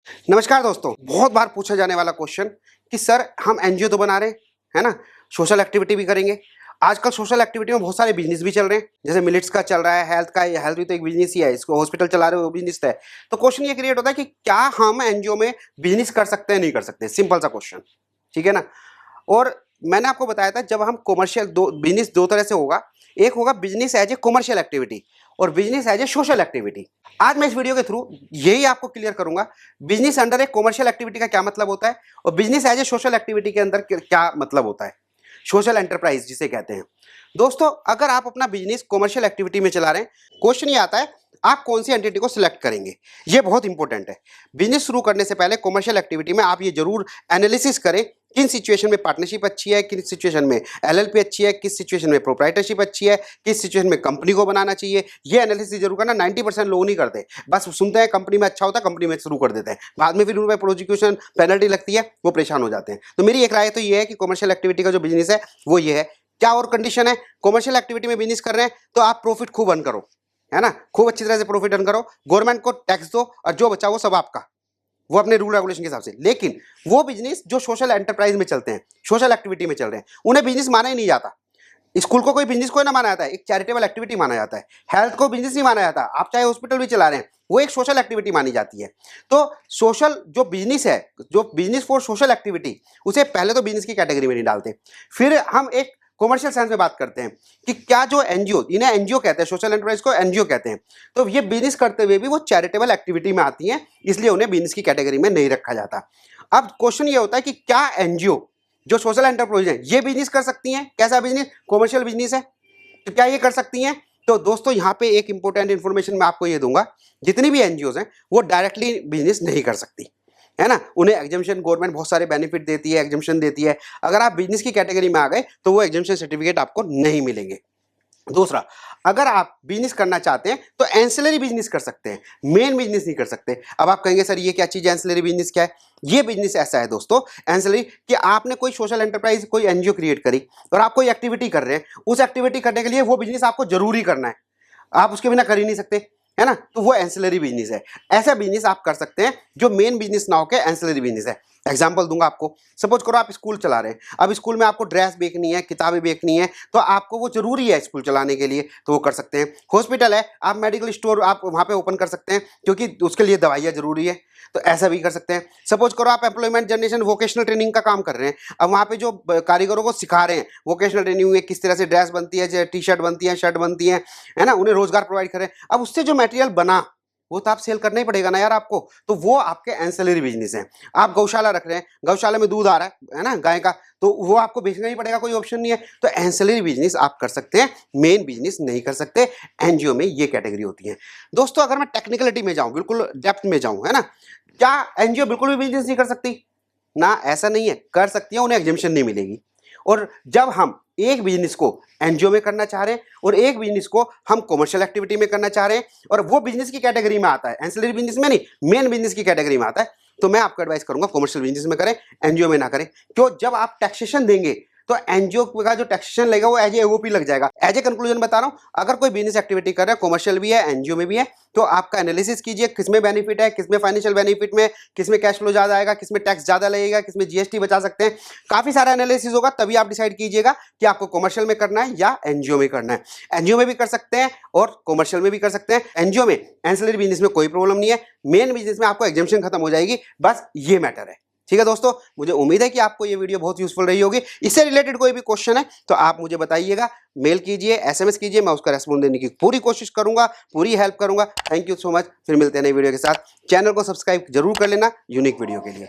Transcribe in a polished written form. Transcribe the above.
नमस्कार दोस्तों, बहुत बार पूछा जाने वाला क्वेश्चन कि सर हम एनजीओ तो बना रहे हैं, है ना, सोशल एक्टिविटी भी करेंगे। आजकल सोशल एक्टिविटी में बहुत सारे बिजनेस भी चल रहे हैं, जैसे मिलिट्स का चल रहा है, हेल्थ का, हेल्थ भी तो एक बिजनेस ही है, इसको हॉस्पिटल चला रहे हो वो बिजनेस है। तो क्वेश्चन ये क्रिएट होता है कि क्या हम एनजीओ में बिजनेस कर सकते हैं, नहीं कर सकते? सिंपल सा क्वेश्चन, ठीक है ना। और मैंने आपको बताया था जब हम कॉमर्शियल बिजनेस दो तरह से होगा, एक होगा business as a commercial activity और business as a social activity. आज मैं इस वीडियो के थ्रू यही आपको क्लियर करूंगा, business under a commercial activity का क्या मतलब होता है और business as a social activity के अंदर क्या मतलब होता है, सोशल एंटरप्राइज जिसे कहते हैं। दोस्तों, अगर आप अपना बिजनेस कॉमर्शियल एक्टिविटी में चला रहे हैं, क्वेश्चन ये आता है आप कौन सी एंटिटी को सिलेक्ट करेंगे। ये बहुत इंपॉर्टेंट है। बिजनेस शुरू करने से पहले कॉमर्शियल एक्टिविटी में आप ये जरूर एनालिसिस करें किन सिचुएशन में पार्टनरशिप अच्छी है, किस सिचुएशन में एलएलपी अच्छी है, किस सिचुएशन में प्रोप्राइटरशिप अच्छी है, किस सिचुएशन में कंपनी को बनाना चाहिए। ये एनालिसिस जरूर करना। 90% लोग नहीं करते, बस सुनते हैं कंपनी में अच्छा होता है, कंपनी में शुरू कर देते हैं, बाद में फिर उन पर प्रोसिक्यूशन पेनल्टी लगती है, वो परेशान हो जाते हैं। तो मेरी एक राय तो ये है कि कॉमर्शियल एक्टिविटी का जो बिजनेस है वो ये है। क्या और कंडीशन है? कॉमर्शियल एक्टिविटी में बिजनेस कर रहे हैं तो आप प्रॉफिट खूब अर्न करो, है ना, खूब अच्छी तरह से प्रॉफिट अर्न करो, गवर्नमेंट को टैक्स दो और जो बचा वो सब आपका, वो अपने रूल रेगुलेशन के हिसाब से। लेकिन वो बिजनेस जो सोशल एंटरप्राइज में चलते हैं, सोशल एक्टिविटी में चल रहे हैं, उन्हें बिजनेस माना ही नहीं जाता। स्कूल को कोई बिजनेस को ना माना जाता है, एक चैरिटेबल एक्टिविटी माना जाता है। हेल्थ को बिजनेस नहीं माना जाता, आप चाहे हॉस्पिटल भी चला रहे हैं, वो एक सोशल एक्टिविटी मानी जाती है। तो सोशल जो बिजनेस है, जो बिजनेस फॉर सोशल एक्टिविटी, उसे पहले तो बिजनेस की कैटेगरी में नहीं डालते। फिर हम एक कॉमर्शियल सेंस में बात करते हैं कि क्या जो एनजीओ, इन्हें एनजीओ कहते हैं, सोशल एंटरप्राइज को एनजीओ कहते हैं, तो ये बिजनेस करते हुए भी वो चैरिटेबल एक्टिविटी में आती हैं, इसलिए उन्हें बिजनेस की कैटेगरी में नहीं रखा जाता। अब क्वेश्चन ये होता है कि क्या एनजीओ जो सोशल एंटरप्राइज है ये बिजनेस कर सकती हैं? कैसा बिजनेस? कॉमर्शियल बिजनेस है, तो क्या ये कर सकती हैं? तो दोस्तों, यहाँ पे एक इंपॉर्टेंट इन्फॉर्मेशन मैं आपको ये दूंगा, जितनी भी एनजीओ हैं वो डायरेक्टली बिजनेस नहीं कर सकती, है ना। उन्हें एग्जम्पशन, गवर्नमेंट बहुत सारे बेनिफिट देती है, एग्जम्पशन देती है। अगर आप बिजनेस की कैटेगरी में आ गए तो वो एग्जम्पशन सर्टिफिकेट आपको नहीं मिलेंगे। दूसरा, अगर आप बिजनेस करना चाहते हैं तो एंसिलरी बिजनेस कर सकते हैं, मेन बिजनेस नहीं कर सकते। अब आप कहेंगे सर ये क्या चीज है, एंसिलरी बिजनेस क्या है? ये बिजनेस ऐसा है दोस्तों, एंसिलरी, कि आपने कोई सोशल एंटरप्राइज, कोई एनजीओ क्रिएट करी और आप कोई एक्टिविटी कर रहे हैं, उस एक्टिविटी करने के लिए वो बिजनेस आपको जरूरी करना है, आप उसके बिना कर ही नहीं सकते, है ना। तो वो एंसिलरी बिजनेस है। ऐसा बिजनेस आप कर सकते हैं जो मेन बिजनेस ना होकर एंसिलरी बिजनेस है। एग्जांपल दूंगा आपको, सपोज करो आप स्कूल चला रहे हैं, अब स्कूल में आपको ड्रेस बेचनी है, किताबें बेचनी है, तो आपको वो जरूरी है स्कूल चलाने के लिए, तो वो कर सकते हैं। हॉस्पिटल है, आप मेडिकल स्टोर आप वहाँ पे ओपन कर सकते हैं क्योंकि उसके लिए दवाइयाँ जरूरी है, तो ऐसा भी कर सकते हैं। सपोज करो आप एम्प्लॉयमेंट जनरेशन वोकेशनल ट्रेनिंग का काम कर रहे हैं, अब वहाँ पे जो कारीगरों को सिखा रहे हैं वोकेशनल ट्रेनिंग में किस तरह से ड्रेस बनती है, टी शर्ट बनती है, शर्ट बनती है ना, उन्हें रोजगार प्रोवाइड कर रहे हैं। अब उससे जो मटेरियल बना वो तो आप सेल करना ही पड़ेगा ना यार आपको, तो वो आपके एंसिलरी बिजनेस है। आप गौशाला रख रहे हैं, गौशाला में दूध आ रहा है ना, गाय का, तो वो आपको बेचना ही पड़ेगा, कोई ऑप्शन नहीं है। तो एंसिलरी बिजनेस आप कर सकते हैं, मेन बिजनेस नहीं कर सकते। एनजीओ में ये कैटेगरी होती है। दोस्तों, अगर मैं टेक्निकलिटी में जाऊं, बिल्कुल डेप्थ में जाऊं, है ना, क्या एनजीओ बिल्कुल भी बिजनेस नहीं कर सकती? ना, ऐसा नहीं है, कर सकती है, उन्हें एग्जम्पशन नहीं मिलेगी। और जब हम एक बिजनेस को एनजीओ में करना चाह रहे हैं और एक बिजनेस को हम कॉमर्शियल एक्टिविटी में करना चाह रहे हैं और वो बिजनेस की कैटेगरी में आता है, एंसिलरी बिजनेस में नहीं, मेन बिजनेस की कैटेगरी में आता है, तो मैं आपको एडवाइस करूंगा कॉमर्शियल बिजनेस में करें, एनजीओ में ना करें। क्यों? जब आप टैक्सेशन देंगे तो एनजीओ का जो टैक्सेशन लगेगा वो एज ए ओपी लग जाएगा। एज ए कंक्लूजन बता रहा हूं, अगर कोई बिजनेस एक्टिविटी कर रहा है, कॉमर्शियल भी है, एनजीओ में भी है, तो आपका एनालिसिस कीजिए किसमें बेनिफिट है, किसमें फाइनेंशियल बेनिफिट में, किसमें कैश फ्लो ज्यादा आएगा, किसमें टैक्स ज्यादा लगेगा, किसमें जीएसटी बचा सकते हैं। काफी सारा एनालिसिस होगा, तभी आप डिसाइड कीजिएगा कि आपको कॉमर्शियल में करना है या एनजीओ में करना है। एनजीओ में भी कर सकते हैं और कॉमर्शियल में भी कर सकते हैं। एनजीओ में एंसिलरी बिजनेस में कोई प्रॉब्लम नहीं है, मेन बिजनेस में आपको एग्जम्पशन खत्म हो जाएगी, बस ये मैटर है। ठीक है दोस्तों, मुझे उम्मीद है कि आपको ये वीडियो बहुत यूजफुल रही होगी। इससे रिलेटेड कोई भी क्वेश्चन है तो आप मुझे बताइएगा, मेल कीजिए, एसएमएस कीजिए, मैं उसका रेस्पॉन्स देने की पूरी कोशिश करूंगा, पूरी हेल्प करूंगा। Thank you so much. फिर मिलते हैं नई वीडियो के साथ। चैनल को सब्सक्राइब जरूर कर लेना यूनिक वीडियो के लिए।